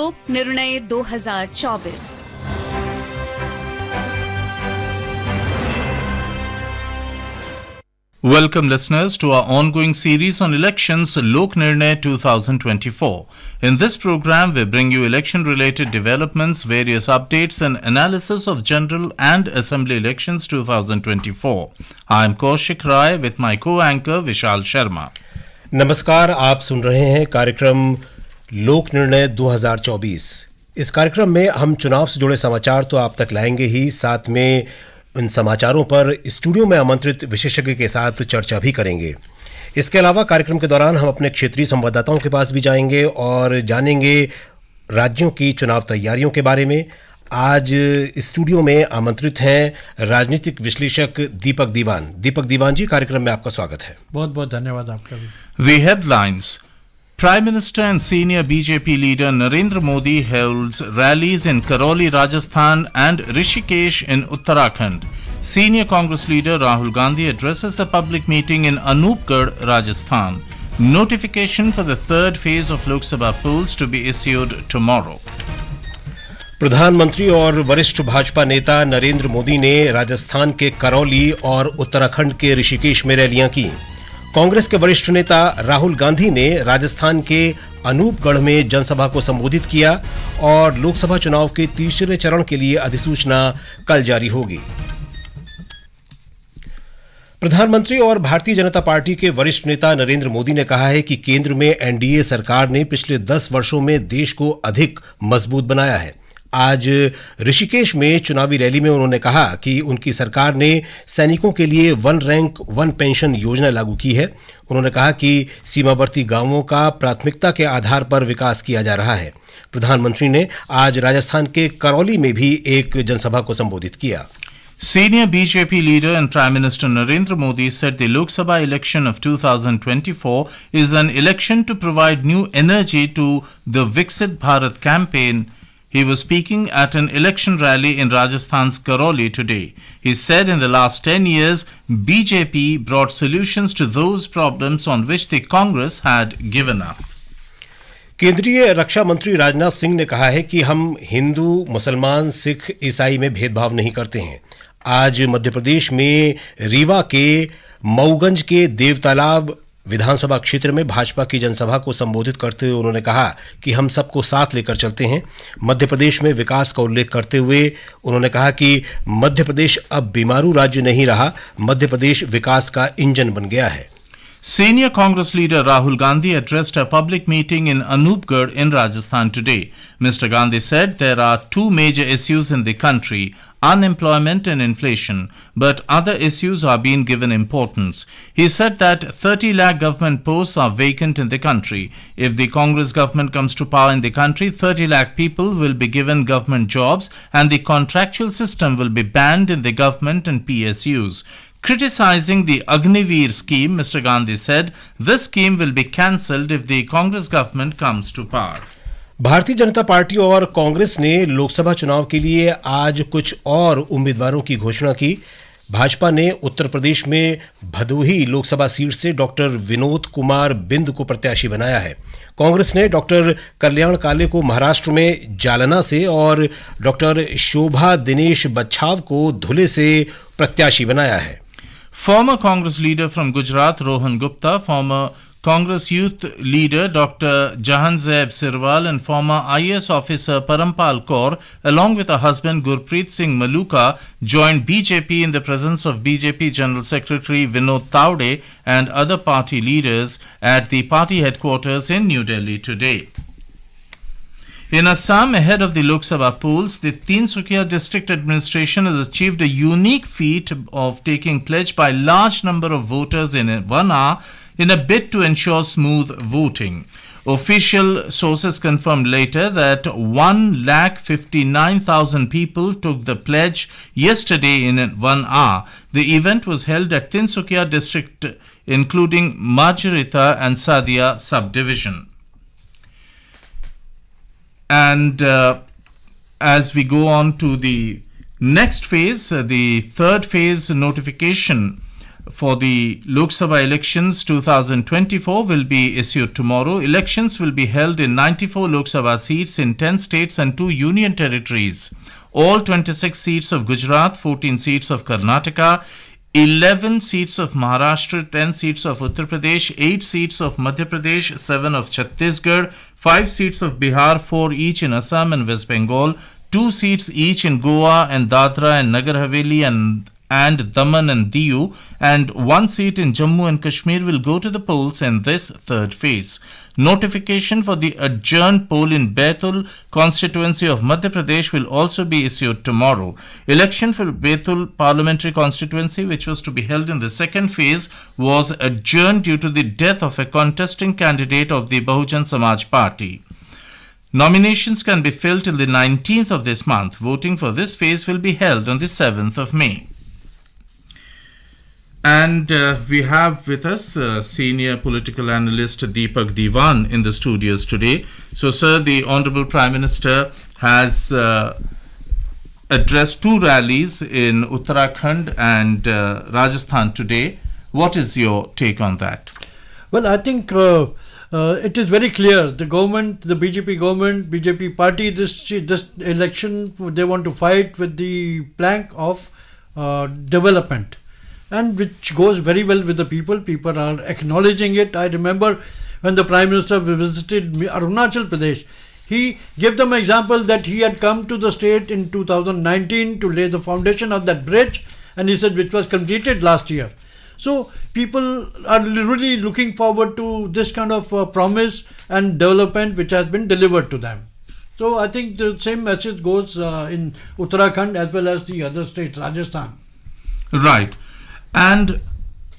लोक निर्णय 2024। Welcome listeners to our ongoing series on elections, Lok Nirnay 2024. In this program, we bring you election-related developments, various updates and analysis of general and assembly elections 2024. I am Kaushik Rai with my co-anchor Vishal Sharma. नमस्कार, आप सुन रहे हैं कार्यक्रम लोक निर्णय 2024। इस कार्यक्रम में हम चुनाव से जुड़े समाचार तो आप तक लाएंगे ही, साथ में उन समाचारों पर स्टूडियो में आमंत्रित विशेषज्ञ के साथ चर्चा भी करेंगे। इसके अलावा कार्यक्रम के दौरान हम अपने क्षेत्रीय संवाददाताओं के पास भी जाएंगे और जानेंगे राज्यों की चुनाव तैयारियों के बारे में। आज स्टूडियो में आमंत्रित हैं राजनीतिक विश्लेषक दीपक दीवान। दीपक दीवान जी, कार्यक्रम में आपका स्वागत है। बहुत बहुत धन्यवाद आपका भी। The headlines. Prime Minister and senior BJP leader Narendra Modi holds rallies in Karoli, Rajasthan and Rishikesh in Uttarakhand. Senior Congress leader Rahul Gandhi addresses a public meeting in Anoopgarh, Rajasthan. Notification for the third phase of Lok Sabha polls to be issued tomorrow. प्रधानमंत्री और वरिष्ठ भाजपा नेता नरेंद्र मोदी ने राजस्थान के करौली और उत्तराखंड के ऋषिकेश में रैलियां की। कांग्रेस के वरिष्ठ नेता राहुल गांधी ने राजस्थान के अनूपगढ़ में जनसभा को संबोधित किया और लोकसभा चुनाव के तीसरे चरण के लिए अधिसूचना कल जारी होगी। प्रधानमंत्री और भारतीय जनता पार्टी के वरिष्ठ नेता नरेंद्र मोदी ने कहा है कि केंद्र में एनडीए सरकार ने पिछले 10 वर्षों में देश को अधिक मजबूत बनाया है। आज ऋषिकेश में चुनावी रैली में उन्होंने कहा कि उनकी सरकार ने सैनिकों के लिए 1 रैंक 1 पेंशन योजना लागू की है। उन्होंने कहा कि सीमावर्ती गांवों का प्राथमिकता के आधार पर विकास किया जा रहा है। प्रधानमंत्री ने आज राजस्थान के करौली में भी एक जनसभा को संबोधित किया। Senior BJP leader and Prime Minister Narendra Modi said the Lok Sabha election of 2024 is an election to provide new energy to the Viksit Bharat campaign. He was speaking at an election rally in Rajasthan's Karoli today. He said in the last 10 years, BJP brought solutions to those problems on which the Congress had given up. केंद्रीय रक्षा मंत्री राजनाथ सिंह ने कहा है कि हम हिंदू, मुसलमान, सिख, ईसाई में भेदभाव नहीं करते हैं। आज मध्य प्रदेश में रीवा के मऊगंज के देवतालाब विधानसभा क्षेत्र में भाजपा की जनसभा को संबोधित करते हुए उन्होंने कहा कि हम सबको साथ लेकर चलते हैं। मध्य प्रदेश में विकास का उल्लेख करते हुए उन्होंने कहा कि मध्य प्रदेश अब बीमारू राज्य नहीं रहा, मध्य प्रदेश विकास का इंजन बन गया है। Senior Congress leader Rahul Gandhi addressed a public meeting in Anoopgarh in Rajasthan today. Mr. Gandhi said there are two major issues in the country, unemployment and inflation, but other issues are being given importance. He said that 30 lakh government posts are vacant in the country. If the Congress government comes to power in the country, 30 lakh people will be given government jobs and the contractual system will be banned in the government and PSUs. Criticizing the Agniveer scheme, Mr. Gandhi said this scheme will be cancelled if the Congress government comes to power. Bharatiya Janata party और कांग्रेस ने लोकसभा चुनाव के लिए आज कुछ और उम्मीदवारों की घोषणा की। भाजपा ने उत्तर प्रदेश में भदोही लोकसभा सीट से डॉक्टर विनोद कुमार बिंद को प्रत्याशी बनाया है। कांग्रेस ने डॉक्टर कल्याण काले को महाराष्ट्र में जालना से और डॉक्टर शोभा दिनेश बच्छाव को धुले से प्रत्याशी बनाया है। Former Congress leader from Gujarat, Rohan Gupta, former Congress youth leader Dr. Jahanzeb Sirwal and former IAS officer Parampal Kaur, along with her husband Gurpreet Singh Maluka, joined BJP in the presence of BJP General Secretary Vinod Taude and other party leaders at the party headquarters in New Delhi today. In Assam, ahead of the Lok Sabha polls, the Tinsukia district administration has achieved a unique feat of taking pledge by large number of voters in 1 hour in a bid to ensure smooth voting. Official sources confirmed later that 1,59,000 people took the pledge yesterday in 1 hour. The event was held at Tinsukia district, including Majorita and Sadia subdivision. And as we go on to the next phase, the third phase notification for the Lok Sabha elections 2024 will be issued tomorrow. Elections will be held in 94 Lok Sabha seats in 10 states and 2 union territories. All 26 seats of Gujarat, 14 seats of Karnataka, 11 seats of Maharashtra, 10 seats of Uttar Pradesh, 8 seats of Madhya Pradesh, 7 of Chhattisgarh, 5 seats of Bihar, 4 each in Assam and West Bengal, 2 seats each in Goa and Dadra and Nagar Haveli and Daman and Diu, and 1 seat in Jammu and Kashmir will go to the polls in this third phase. Notification for the adjourned poll in Baitul constituency of Madhya Pradesh will also be issued tomorrow. Election for Baitul parliamentary constituency, which was to be held in the second phase, was adjourned due to the death of a contesting candidate of the Bahujan Samaj Party. Nominations can be filled till the 19th of this month. Voting for this phase will be held on the 7th of May. And we have with us senior political analyst Deepak Diwan in the studios today. So, sir, the Honorable Prime Minister has addressed 2 rallies in Uttarakhand and Rajasthan today. What is your take on that? Well, I think it is very clear. The government, the BJP government, BJP party, this election, they want to fight with the plank of development, and which goes very well with the people. People are acknowledging it. I remember when the Prime Minister visited Arunachal Pradesh, he gave them an example that he had come to the state in 2019 to lay the foundation of that bridge, and he said which was completed last year. So people are really looking forward to this kind of promise and development which has been delivered to them. So I think the same message goes in Uttarakhand as well as the other states, Rajasthan. Right. And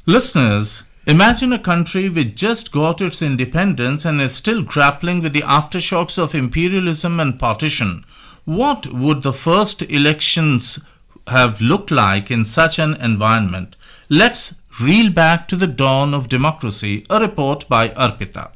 listeners, imagine a country which just got its independence and is still grappling with the aftershocks of imperialism and partition. What would the first elections have looked like in such an environment? Let's reel back to the dawn of democracy. A report by Arpita.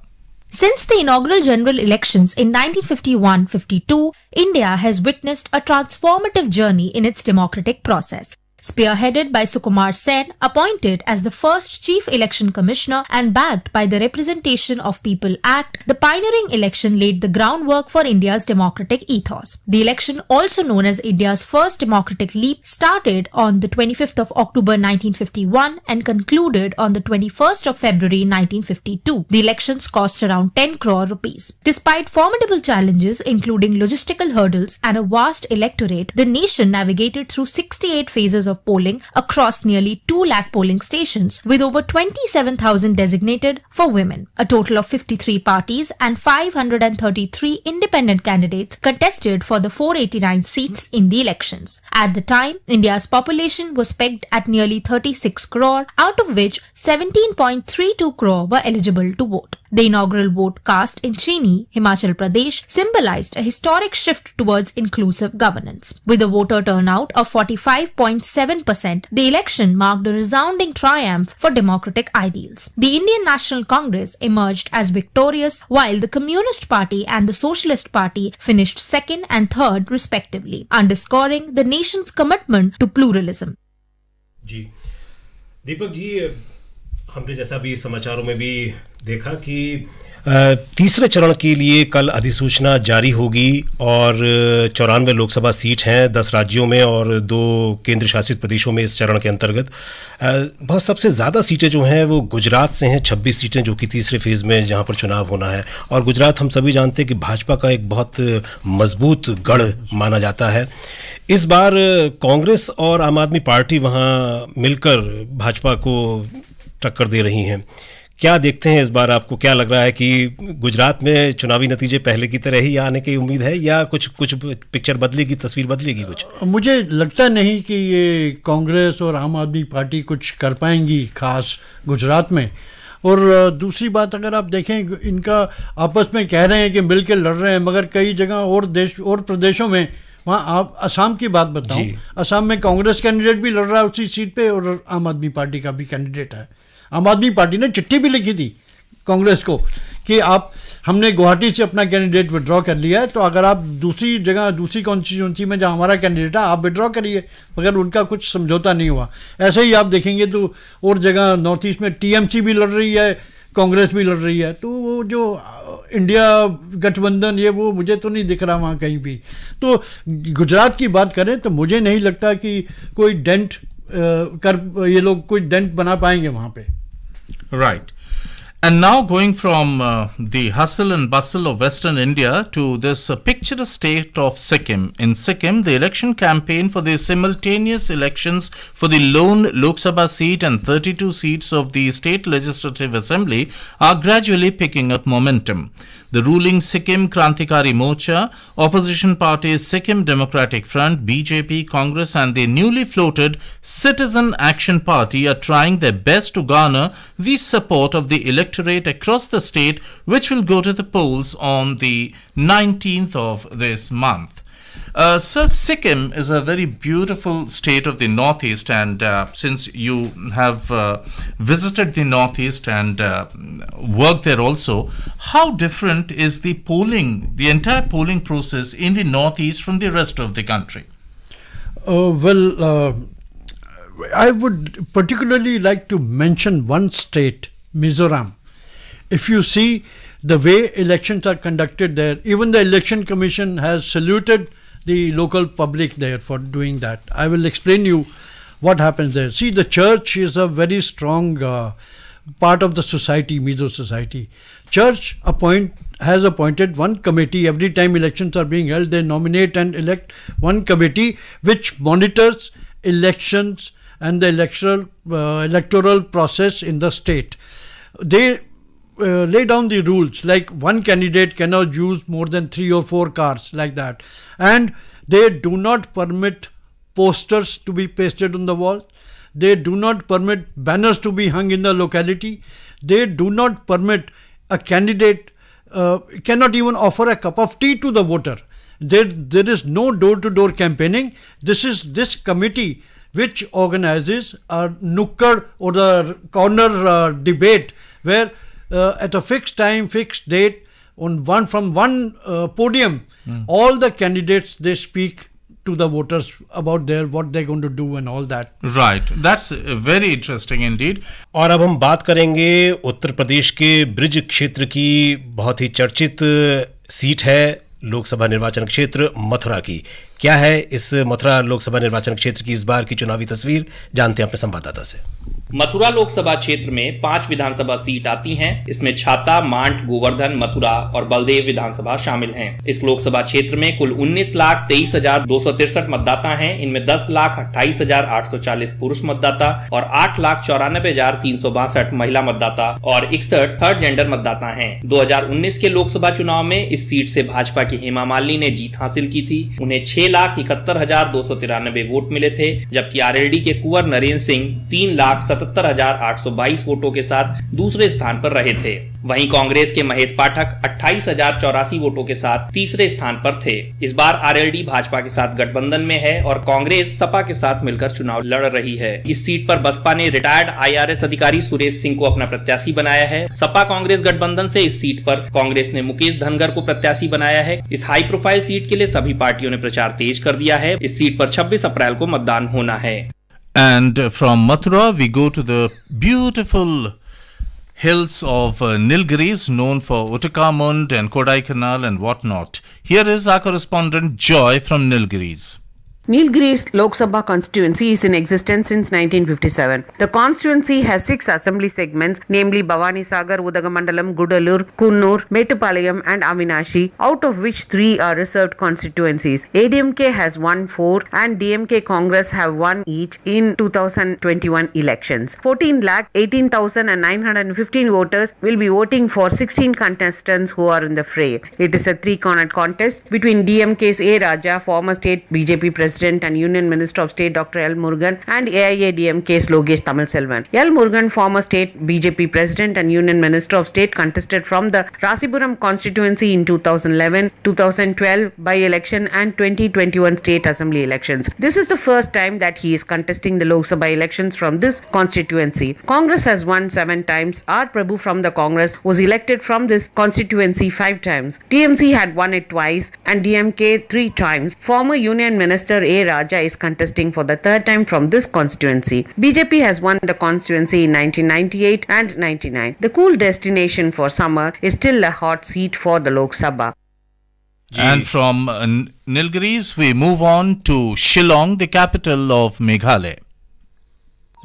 Since the inaugural general elections in 1951-52, India has witnessed a transformative journey in its democratic process. Spearheaded by Sukumar Sen, appointed as the first Chief Election Commissioner and backed by the Representation of People Act, the pioneering election laid the groundwork for India's democratic ethos. The election, also known as India's first democratic leap, started on the 25th of October 1951 and concluded on the 21st of February 1952. The elections cost around 10 crore rupees. Despite formidable challenges including logistical hurdles and a vast electorate, the nation navigated through 68 phases of polling across nearly 2 lakh polling stations, with over 27,000 designated for women. A total of 53 parties and 533 independent candidates contested for the 489 seats in the elections. At the time, India's population was pegged at nearly 36 crore, out of which 17.32 crore were eligible to vote. The inaugural vote cast in Chini, Himachal Pradesh, symbolized a historic shift towards inclusive governance. With a voter turnout of 45.7%, the election marked a resounding triumph for democratic ideals. The Indian National Congress emerged as victorious, while the Communist Party and the Socialist Party finished second and third respectively, underscoring the nation's commitment to pluralism. जी दीपक जी, हमने जैसा भी समाचारों में भी देखा कि तीसरे चरण के लिए कल अधिसूचना जारी होगी और 94 लोकसभा सीट हैं 10 राज्यों में और 2 केंद्र शासित प्रदेशों में इस चरण के अंतर्गत। बहुत सबसे ज़्यादा सीटें जो हैं वो गुजरात से हैं, 26 सीटें जो कि तीसरे फेज़ में जहां पर चुनाव होना है। और गुजरात हम सभी जानते हैं कि भाजपा का एक बहुत मजबूत गढ़ माना जाता है। इस बार कांग्रेस और आम आदमी पार्टी वहाँ मिलकर भाजपा को टक्कर दे रही हैं। क्या देखते हैं इस बार? आपको क्या लग रहा है कि गुजरात में चुनावी नतीजे पहले की तरह ही आने की उम्मीद है या कुछ पिक्चर बदलेगी, तस्वीर बदलेगी कुछ? मुझे लगता नहीं कि ये कांग्रेस और आम आदमी पार्टी कुछ कर पाएंगी खास गुजरात में। और दूसरी बात, अगर आप देखें, इनका आपस में कह रहे हैं कि मिल के लड़ रहे हैं, मगर कई जगह और प्रदेशों में, वहाँ आप असम की बात बताऊं, असम में कांग्रेस कैंडिडेट भी लड़ रहा है उसी सीट पे और आम आदमी पार्टी का भी कैंडिडेट है। आम आदमी पार्टी ने चिट्ठी भी लिखी थी कांग्रेस को कि आप हमने गुवाहाटी से अपना कैंडिडेट विड्रॉ कर लिया है, तो अगर आप दूसरी जगह दूसरी कॉन्स्टिट्यूंसी में जहाँ हमारा कैंडिडेट है आप विड्रॉ करिए, मगर उनका कुछ समझौता नहीं हुआ। ऐसे ही आप देखेंगे तो और जगह नॉर्थ ईस्ट में टीएमसी भी लड़ रही है, कांग्रेस भी लड़ रही है, तो वो जो इंडिया गठबंधन ये वो मुझे तो नहीं दिख रहा वहाँ कहीं भी। तो गुजरात की बात करें तो मुझे नहीं लगता कि कोई डेंट ये लोग कोई डेंट बना पाएंगे वहाँ पे। Right. And now going from the hustle and bustle of Western India to this picturesque state of Sikkim. In Sikkim, the election campaign for the simultaneous elections for the lone Lok Sabha seat and 32 seats of the State Legislative Assembly are gradually picking up momentum. The ruling Sikkim Krantikari Morcha, opposition parties Sikkim Democratic Front, BJP, Congress and the newly floated Citizen Action Party are trying their best to garner the support of the electorate across the state, which will go to the polls on the 19th of this month. Sir, Sikkim is a very beautiful state of the Northeast, and since you have visited the Northeast and worked there also, how different is the entire polling process in the Northeast from the rest of the country? I would particularly like to mention one state, Mizoram. If you see the way elections are conducted there, even the election commission has saluted the local public there for doing that. I will explain you what happens there. See, the church is a very strong part of the society, Mizo society. Church has appointed one committee. Every time elections are being held, they nominate and elect one committee which monitors elections and the electoral process in the state. They lay down the rules, like one candidate cannot use more than 3 or 4 cars, like that, and they do not permit posters to be pasted on the wall. They do not permit banners to be hung in the locality. They do not permit a candidate cannot even offer a cup of tea to the voter. There is no door-to-door campaigning. This committee which organizes a nukkad or the corner debate where at a fixed time, fixed date, from one podium, all the candidates, they speak to the voters about what they're going to do and all that. Right. That's very interesting indeed. और अब हम बात करेंगे उत्तर प्रदेश के bridge क्षेत्र की, बहुत ही चर्चित सीट है लोकसभा निर्वाचन क्षेत्र मथुरा की। क्या है इस मथुरा लोकसभा निर्वाचन क्षेत्र की इस बार की चुनावी तस्वीर, जानते हैं अपने संवाददाता से। मथुरा लोकसभा क्षेत्र में 5 विधानसभा सीट आती हैं। इसमें छाता, मांड, गोवर्धन, मथुरा और बलदेव विधानसभा शामिल हैं। इस लोकसभा क्षेत्र में कुल 19,23,263 मतदाता हैं। इनमें 10,28,840 पुरुष मतदाता और 8,94,362 महिला मतदाता और 61 थर्ड जेंडर मतदाता हैं। 2019 के लोकसभा चुनाव में इस सीट से भाजपा की हेमा मालिनी ने जीत हासिल की थी। उन्हें 6,71,293 वोट मिले थे, जबकि आरएलडी के कुंवर नरेंद्र सिंह 3,77,822 वोटों के साथ दूसरे स्थान पर रहे थे। वहीं कांग्रेस के महेश पाठक 28,084 वोटों के साथ तीसरे स्थान पर थे। इस बार आरएलडी भाजपा के साथ गठबंधन में है और कांग्रेस सपा के साथ मिलकर चुनाव लड़ रही है। इस सीट पर बसपा ने रिटायर्ड आईआरएस अधिकारी सुरेश सिंह को अपना प्रत्याशी बनाया है। सपा कांग्रेस गठबंधन से इस सीट पर कांग्रेस ने मुकेश धनगर को प्रत्याशी बनाया है। इस हाई प्रोफाइल सीट के लिए सभी पार्टियों ने प्रचार तेज कर दिया है। इस सीट पर 26 अप्रैल को मतदान होना है। And from Mathura, we go to the beautiful hills of Nilgiris, known for Uttakamund and Kodaikanal and whatnot. Here is our correspondent Joy from Nilgiris. Nilgiris Lok Sabha constituency is in existence since 1957. The constituency has 6 assembly segments, namely Bhavani Sagar, Udagamandalam, Gudalur, Kunnur, Mettupalayam and Avinashi, out of which 3 are reserved constituencies. ADMK has won 4 and DMK Congress have won each in 2021 elections. 14,18,915 voters will be voting for 16 contestants who are in the fray. It is a 3-cornered contest between DMK's A. Raja, former state BJP president, President and Union Minister of State Dr. L. Murugan and AIADMK's Logesh Tamilselvan. L. Murugan, former state BJP President and Union Minister of State, contested from the Rasipuram constituency in 2011, 2012 by-election and 2021 state assembly elections. This is the first time that he is contesting the Lok Sabha elections from this constituency. Congress has won 7 times. R. Prabhu from the Congress was elected from this constituency 5 times. TMC had won it twice and DMK 3 times. Former Union Minister A. Raja is contesting for the 3rd time from this constituency. BJP has won the constituency in 1998 and 99. The cool destination for summer is still a hot seat for the Lok Sabha. And from Nilgiris, we move on to Shillong, the capital of Meghalaya.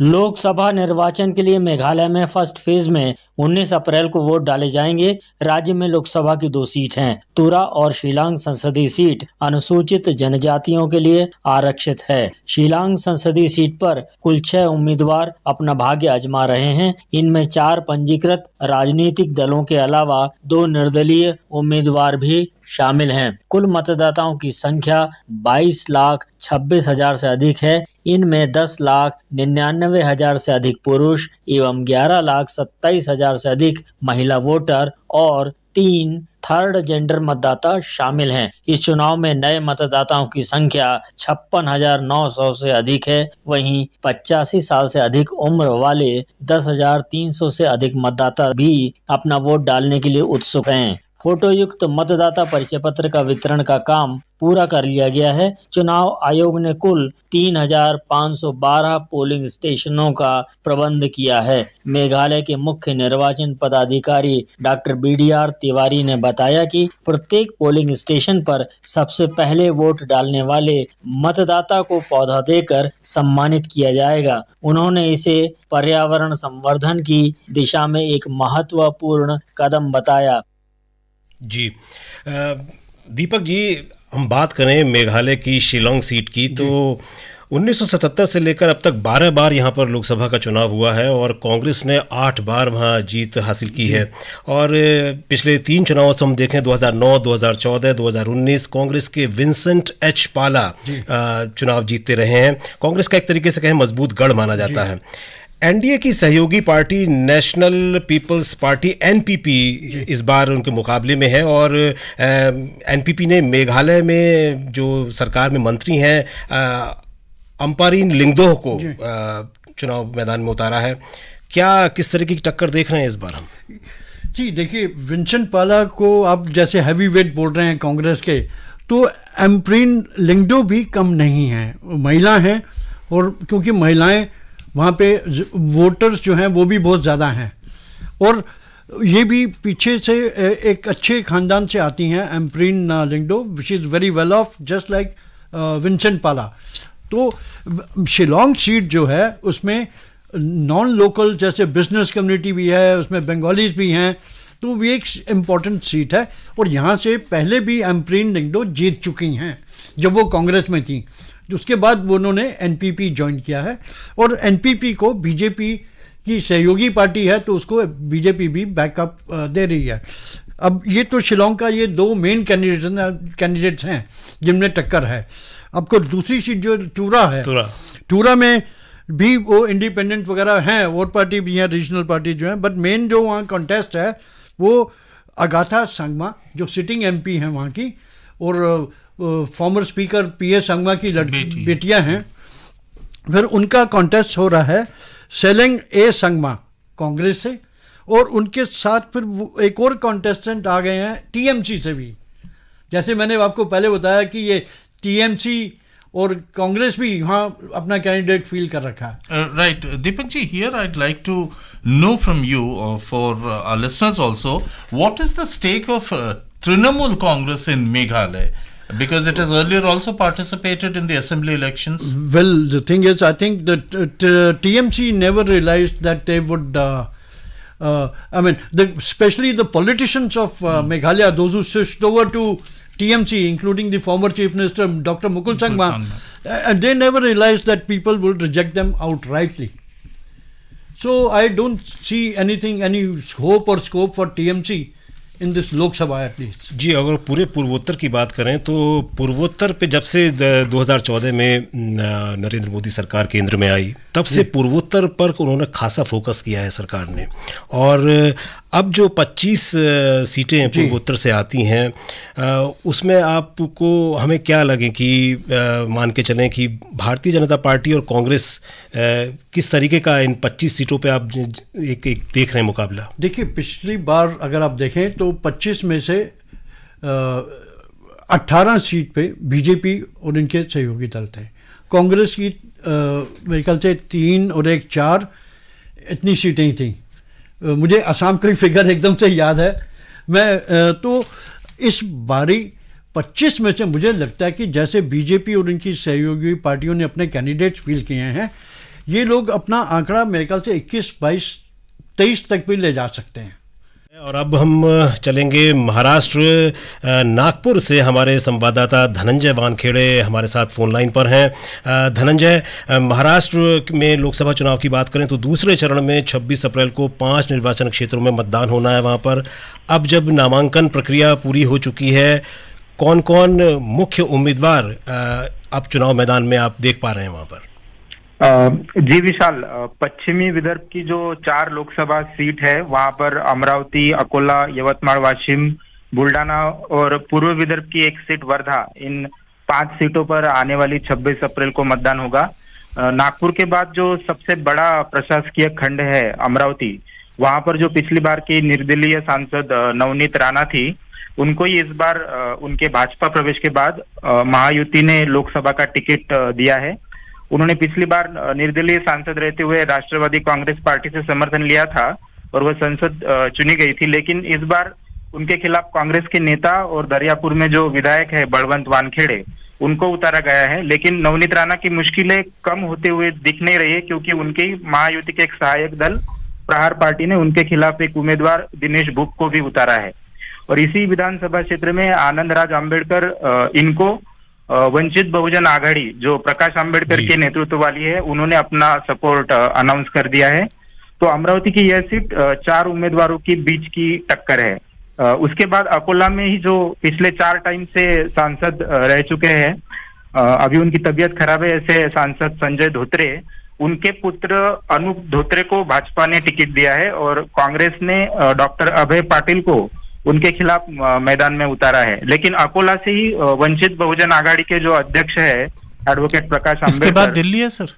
Lok Sabha निर्वाचन के लिए मेघालय में first phase में 19 अप्रैल को vote डाले जाएंगे। राज्य में लोकसभा की 2 सीट हैं। तुरा और शिलांग संसदीय सीट अनुसूचित जनजातियों के लिए आरक्षित है। शिलांग संसदीय सीट पर कुल 6 उम्मीदवार अपना भाग्य आजमा रहे हैं। इनमें 4 पंजीकृत राजनीतिक दलों के अलावा 2 निर्दलीय उम्मीदवार भी शामिल हैं। कुल मतदाताओं की संख्या 22,26,000 से अधिक है। इनमें 10,99,000 से अधिक पुरुष एवं 11,27,000 से अधिक महिला वोटर और 3 थर्ड जेंडर मतदाता शामिल हैं। इस चुनाव में नए मतदाताओं की संख्या 56,900 से अधिक है। वहीं 85 साल से अधिक उम्र वाले 10,300 से अधिक मतदाता भी अपना वोट डालने के लिए उत्सुक हैं। फोटोयुक्त मतदाता परिचय पत्र का वितरण का काम पूरा कर लिया गया है। चुनाव आयोग ने कुल 3,512 पोलिंग स्टेशनों का प्रबंध किया है। मेघालय के मुख्य निर्वाचन पदाधिकारी डॉक्टर BDR तिवारी ने बताया कि प्रत्येक पोलिंग स्टेशन पर सबसे पहले वोट डालने वाले मतदाता को पौधा देकर सम्मानित किया जाएगा। उन्होंने इसे पर्यावरण संवर्धन की दिशा में एक महत्वपूर्ण कदम बताया। जी दीपक जी, हम बात करें मेघालय की शिलांग सीट की तो 1977 से लेकर अब तक 12 बार यहाँ पर लोकसभा का चुनाव हुआ है और कांग्रेस ने 8 बार वहाँ जीत हासिल की है। और पिछले 3 चुनावों से हम देखें 2009, 2014, 2019 कांग्रेस के विंसेंट एच पाला चुनाव जीतते रहे हैं। कांग्रेस का एक तरीके से कहें मजबूत गढ़ माना जाता है। एनडीए की सहयोगी party National People's Party NPP इस बार उनके मुकाबले में है और NPP ने मेघालय में जो सरकार में मंत्री हैं अम्पारीन लिंगदोह को चुनाव मैदान में उतारा है। क्या किस तरह की टक्कर देख रहे हैं इस बार हम? जी देखिए, विंसेंट पाला को आप जैसे हैवी वेट बोल रहे हैं कांग्रेस के, तो अम्पारीन लिंगदोह भी कम नहीं है, महिला हैं और क्योंकि महिलाएं वहाँ पे वोटर्स जो हैं वो भी बहुत ज़्यादा हैं और ये भी पीछे से एक अच्छे ख़ानदान से आती हैं। Ampareen Lyngdoh which is very well of just like Vincent पाला। तो शिलांग सीट जो है उसमें नॉन लोकल जैसे बिजनेस कम्युनिटी भी है, उसमें बंगालीज भी हैं, तो वो एक इम्पॉर्टेंट सीट है। और यहाँ से पहले भी अम्पारीन लिंगदोह जीत चुकी हैं जब वो कांग्रेस में थी। उसके बाद वो उन्होंने NPP ज्वाइन किया है और NPP को BJP की सहयोगी पार्टी है तो उसको BJP भी बैकअप दे रही है। अब ये तो शिलांग का ये 2 मेन कैंडिडेट्स हैं जिनमें टक्कर है। आपको दूसरी सीट जो टूरा है, टूरा में भी वो इंडिपेंडेंट वगैरह हैं और पार्टी भी हैं, रीजनल पार्टी जो हैं, बट मेन जो वहाँ कॉन्टेस्ट है वो अगाथा संगमा जो सिटिंग MP हैं वहाँ की और फॉर्मर स्पीकर PA संगमा की बेटियां हैं। फिर उनका कॉन्टेस्ट हो रहा है सेलेंग A संगमा कांग्रेस से और उनके साथ फिर एक और कॉन्टेस्टेंट आ गए हैं TMC से भी। जैसे मैंने आपको पहले बताया कि ये TMC और कांग्रेस भी यहाँ अपना कैंडिडेट फील कर रखा है। Right Deepak ji, here I'd like to know from you for our listeners also, what is the stake of Trinamool Congress in Meghalaya? Because it has earlier also participated in the assembly elections. Well, the thing is, I think that TMC never realized that they would, especially the politicians of Meghalaya, those who switched over to TMC, including the former Chief Minister Dr. Mukul Sangma, and they never realized that people would reject them outrightly. So I don't see any hope or scope for TMC in this Lok Sabha at least. जी, अगर पूरे पूर्वोत्तर की बात करें तो पूर्वोत्तर पे जब से 2014 में नरेंद्र मोदी सरकार केंद्र में आई, तब से पूर्वोत्तर पर उन्होंने खासा फोकस किया है सरकार ने। और अब जो 25 सीटें पूर्वोत्तर से आती हैं, उसमें आपको हमें क्या लगे कि मान के चलें कि भारतीय जनता पार्टी और कांग्रेस किस तरीके का इन 25 सीटों पे आप एक देख रहे हैं मुकाबला? देखिए, पिछली बार अगर आप देखें तो 25 में से 18 सीट पे बीजेपी और इनके सहयोगी दल थे। कांग्रेस की मेरे ख्याल से 3 और 1 4 इतनी सीटें ही थी। मुझे असम का फिगर एकदम से याद है। मैं तो इस बारी 25 में से मुझे लगता है कि जैसे बीजेपी और इनकी सहयोगी पार्टियों ने अपने कैंडिडेट्स फील किए हैं, ये लोग अपना आंकड़ा मेरे ख्याल से 21, 22, 23 तक भी ले जा सकते हैं। और अब हम चलेंगे महाराष्ट्र, नागपुर से हमारे संवाददाता धनंजय वानखेड़े हमारे साथ फोन लाइन पर हैं। धनंजय, महाराष्ट्र में लोकसभा चुनाव की बात करें तो दूसरे चरण में 26 अप्रैल को 5 निर्वाचन क्षेत्रों में मतदान होना है वहाँ पर। अब जब नामांकन प्रक्रिया पूरी हो चुकी है, कौन कौन मुख्य उम्मीदवार अब चुनाव मैदान में आप देख पा रहे हैं वहाँ पर? जी विशाल, पश्चिमी विदर्भ की जो 4 लोकसभा सीट है वहां पर अमरावती, अकोला, यवतमाळ, वाशिम, बुल्डाना और पूर्व विदर्भ की 1 सीट वर्धा, इन 5 सीटों पर आने वाली 26 अप्रैल को मतदान होगा। नागपुर के बाद जो सबसे बड़ा प्रशासकीय खंड है अमरावती, वहां पर जो पिछली बार की निर्दलीय सांसद नवनीत राणा थी, उनको ही इस बार उनके भाजपा प्रवेश के बाद महायुति ने लोकसभा का टिकट दिया है। उन्होंने पिछली बार निर्दलीय सांसद रहते हुए राष्ट्रवादी कांग्रेस पार्टी से समर्थन लिया था और वह संसद चुनी गई थी, लेकिन इस बार उनके खिलाफ कांग्रेस के नेता और दरियापुर में जो विधायक है बलवंत वानखेड़े, उनको उतारा गया है। लेकिन नवनीत राणा की मुश्किलें कम होते हुए दिख नहीं रही है, क्योंकि उनकी महायुति के एक सहायक दल प्रहार पार्टी ने उनके खिलाफ एक उम्मीदवार दिनेश बुक को भी उतारा है। और इसी विधानसभा क्षेत्र में आनंद राज आंबेडकर, इनको वंचित बहुजन आघाड़ी जो प्रकाश आंबेडकर के नेतृत्व वाली है, उन्होंने अपना सपोर्ट अनाउंस कर दिया है। तो अमरावती की यह सीट 4 उम्मीदवारों के बीच की टक्कर है। उसके बाद अकोला में ही जो पिछले 4 टाइम से सांसद रह चुके हैं, अभी उनकी तबीयत खराब है, ऐसे सांसद संजय धोत्रे, उनके पुत्र अनूप धोत्रे को भाजपा ने टिकट दिया है और कांग्रेस ने डॉक्टर अभय पाटिल को उनके खिलाफ मैदान में उतारा है। लेकिन अकोला से ही वंचित बहुजन आघाड़ी के जो अध्यक्ष है एडवोकेट प्रकाश आंबेडकर, इसके बाद दिल्ली है सर,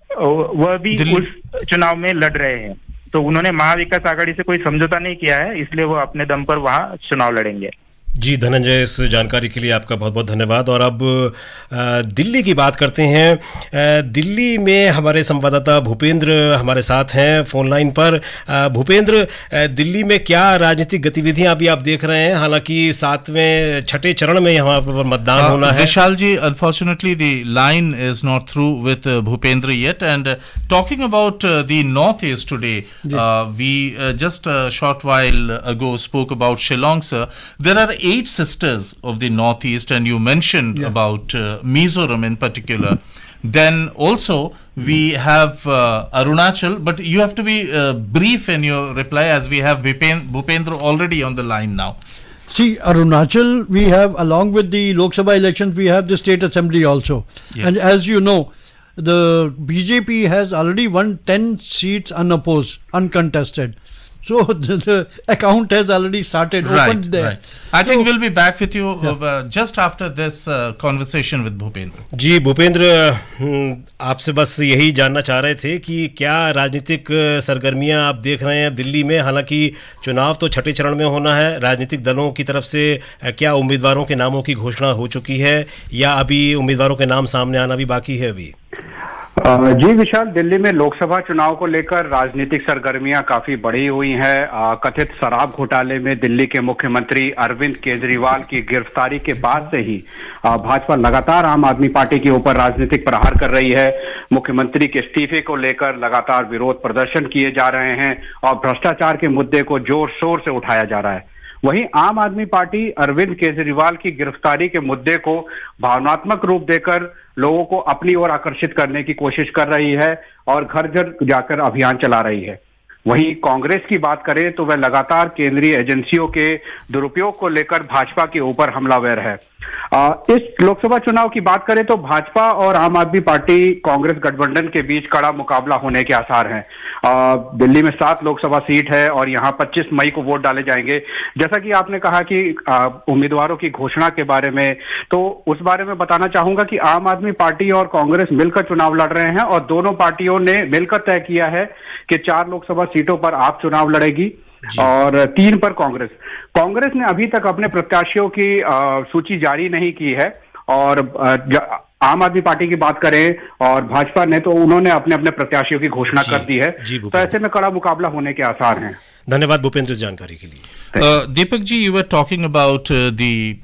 वह भी उस चुनाव में लड़ रहे हैं। तो उन्होंने महाविकास आघाड़ी से कोई समझौता नहीं किया है, इसलिए वो अपने दम पर वहां चुनाव लड़ेंगे। जी धनंजय, इस जानकारी के लिए आपका बहुत बहुत धन्यवाद। और अब दिल्ली की बात करते हैं। दिल्ली में हमारे संवाददाता भूपेंद्र हमारे साथ हैं फोन लाइन पर। भूपेंद्र, दिल्ली में क्या राजनीतिक गतिविधियां अभी आप देख रहे हैं? हालांकि 7वें छठे चरण में यहाँ पर मतदान होना है। Vishal ji, unfortunately the line is not through with Bhupendra yet, and talking about the north east today, we just short while ago spoke about Shillong sir. There are 8 sisters of the Northeast, and you mentioned about Mizoram in particular. Then also we have Arunachal, but you have to be brief in your reply as we have Bhupendra already on the line now. See, Arunachal, we have, along with the Lok Sabha elections, we have the state assembly also. Yes. And as you know, the BJP has already won 10 seats unopposed, uncontested. So the account has already started, opened there. Right. I think we'll be back with you just after this conversation with Bhupendra. जी भूपेंद्र, आपसे बस यही जानना चाह रहे थे कि क्या राजनीतिक सरगर्मियां आप देख रहे हैं दिल्ली में? हालांकि चुनाव तो छठे चरण में होना है, राजनीतिक दलों की तरफ से क्या उम्मीदवारों के नामों की घोषणा हो चुकी है या अभी उम्मीदवारों के नाम सामने आना भी बाकी है अभी? जी विशाल, दिल्ली में लोकसभा चुनाव को लेकर राजनीतिक सरगर्मियां काफी बढ़ी हुई हैं। कथित शराब घोटाले में दिल्ली के मुख्यमंत्री अरविंद केजरीवाल की गिरफ्तारी के बाद से ही भाजपा लगातार आम आदमी पार्टी के ऊपर राजनीतिक प्रहार कर रही है। मुख्यमंत्री के इस्तीफे को लेकर लगातार विरोध प्रदर्शन किए जा रहे हैं और भ्रष्टाचार के मुद्दे को जोर शोर से उठाया जा रहा है। वहीं आम आदमी पार्टी अरविंद केजरीवाल की गिरफ्तारी के मुद्दे को भावनात्मक रूप देकर लोगों को अपनी ओर आकर्षित करने की कोशिश कर रही है और घर घर जाकर अभियान चला रही है। वहीं कांग्रेस की बात करें तो वह लगातार केंद्रीय एजेंसियों के दुरुपयोग को लेकर भाजपा के ऊपर हमलावर है। इस लोकसभा चुनाव की बात करें तो भाजपा और आम आदमी पार्टी कांग्रेस गठबंधन के बीच कड़ा मुकाबला होने के आसार हैं। दिल्ली में 7 लोकसभा सीट है और यहां 25 मई को वोट डाले जाएंगे। जैसा कि आपने कहा कि उम्मीदवारों की घोषणा के बारे में, तो उस बारे में बताना चाहूंगा कि आम आदमी पार्टी और कांग्रेस मिलकर चुनाव लड़ रहे हैं और दोनों पार्टियों ने मिलकर तय किया है कि 4 लोकसभा सीटों पर आप चुनाव लड़ेगी और 3 पर कांग्रेस ने अभी तक अपने प्रत्याशियों की सूची जारी नहीं की है और आम आदमी पार्टी की बात करें और भाजपा ने तो उन्होंने अपने अपने प्रत्याशियों की घोषणा कर दी है। तो ऐसे में कड़ा मुकाबला होने के आसार हैं। धन्यवाद भूपेंद्र इस जानकारी के लिए। Deepak ji, you were talking about the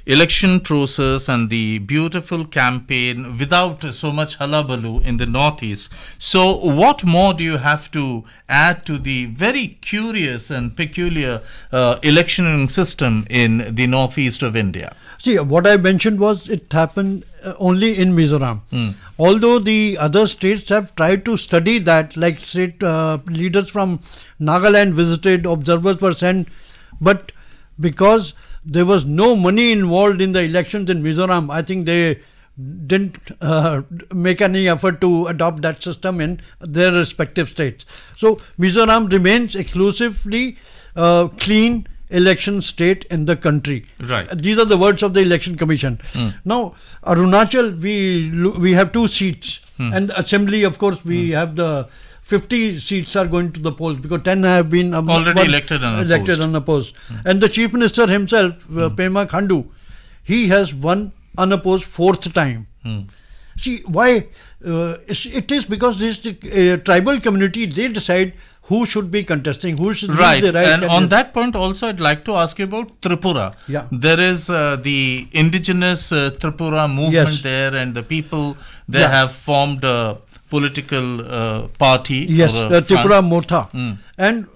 election process and the beautiful campaign without so much hullabaloo in the Northeast. So what more do you have to add to the very curious and peculiar electioning system in the Northeast of India? See, what I mentioned was it happened only in Mizoram. Although the other states have tried to study that, like state leaders from Nagaland visited, observers were sent, but because there was no money involved in the elections in Mizoram, I think they didn't make any effort to adopt that system in their respective states. So Mizoram remains exclusively clean election state in the country. Right. These are the words of the election commission. Now Arunachal, we have 2 seats and assembly, of course, we have the 50 seats are going to the polls because 10 have been already elected unopposed. And the chief minister himself, Pema Khandu, he has won unopposed 4th time. See why? It is because this tribal community, they decide who should be contesting, who should be the right and candidate. On that point also I'd like to ask you about Tripura. Yeah. There is the indigenous Tripura movement there, and the people there have formed a political party. Yes, Tripura Motha. And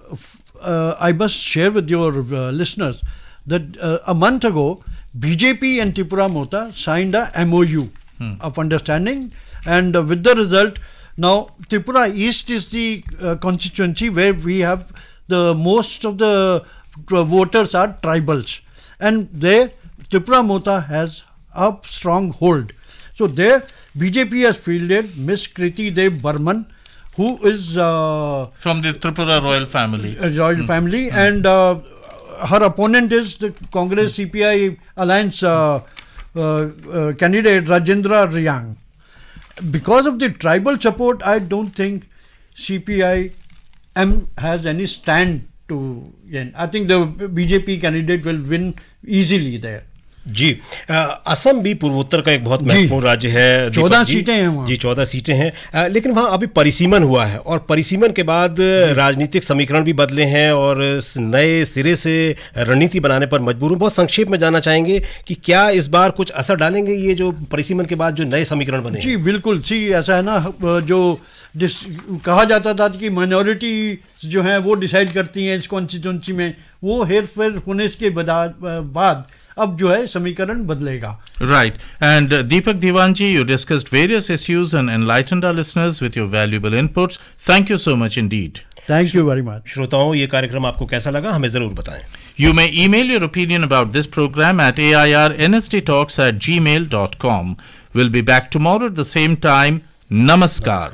I must share with your listeners that a month ago BJP and Tripura Motha signed a MOU of understanding, and with the result, now Tripura East is the constituency where we have the most of the voters are tribals, and there Tripura Motha has a strong hold. So there BJP has fielded Miss Kriti Dev Burman, who is from the Tripura royal family. Family, and her opponent is the Congress CPI alliance candidate Rajendra Riyang. Because of the tribal support, I don't think CPI-M has any stand to gain. I think the BJP candidate will win easily there. जी, असम भी पूर्वोत्तर का एक बहुत महत्वपूर्ण राज्य है। 14 सीटें हैं वहाँ। जी, 14 सीटें हैं, लेकिन वहाँ अभी परिसीमन हुआ है और परिसीमन के बाद राजनीतिक समीकरण भी बदले हैं और नए सिरे से रणनीति बनाने पर मजबूर हूँ। बहुत संक्षेप में जानना चाहेंगे कि क्या इस बार कुछ असर डालेंगे ये जो परिसीमन के बाद जो नए समीकरण बने? जी बिल्कुल। सी ऐसा है ना, जो कहा जाता था कि माइनॉरिटी जो हैं वो डिसाइड करती हैं इस कॉन्स्टिट्यूंसी में, वो हेर फेर होने के बाद अब जो है समीकरण बदलेगा। Right. And Deepak Diwanji, you discussed various issues and enlightened our listeners with your valuable inputs. Thank you so much indeed. Thank you very much. श्रोताओं, ये कार्यक्रम आपको कैसा लगा हमें जरूर बताएं। You may email your opinion about this program at airnsttalks@gmail.com. We'll be back tomorrow at the same time. Namaskar.